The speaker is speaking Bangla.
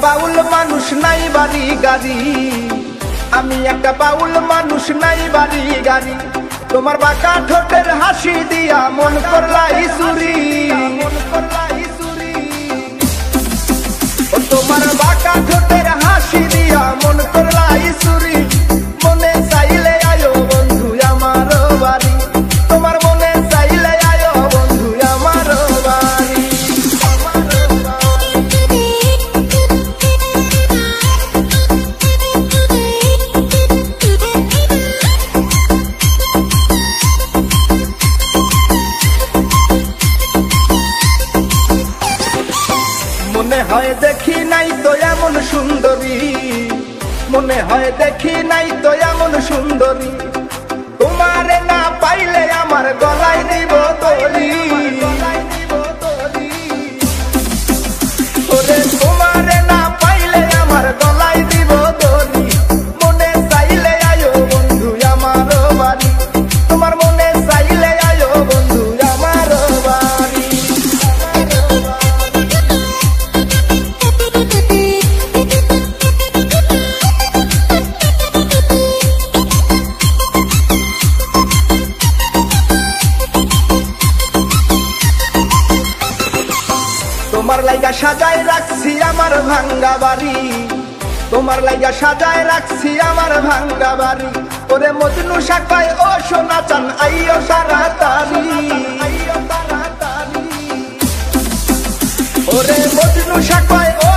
বাউল মানুষ নাই বাড়ি গাড়ি, আমি একটা বাউল মানুষ নাই বাড়ি গাড়ি। তোমার বাঁকা ঠোঁটের হাসি দিয়া মন করলাই চুরি, তোমার বাঁকা ঠোঁটের হাসি দিয়া মন করলাই চুরি। মনে চাইলে আয়ো বন্ধু আমার বাড়ি, তোমার মনে চাইলে আয়ো বন্ধু আমার বাড়ি। মনে হয় দেখি নাই তো এমন সুন্দরী, মনে হয় দেখি নাই তো এমন সুন্দরী। তোমারে না পাইলে আমার গলায় দিব দড়ি, ওরে তোমারে না পাইলে আমার গলায় দিব দড়ি। মনে চাইলে আয়ো বন্ধু আমার বাড়ি, তোমার মনে চাইলে আয়ো বন্ধু আমার বাড়ি। তোমার লাইগা সাজায় রাখছি আমার ভাঙ্গা বাড়ি, তোমার লাইগা সাজায় রাখছি আমার ভাঙ্গা বাড়ি। ওরে মজনু শাখায় ও সোনা চান আইও তাড়াতাড়ি, ওরে মজনু শাখায় ও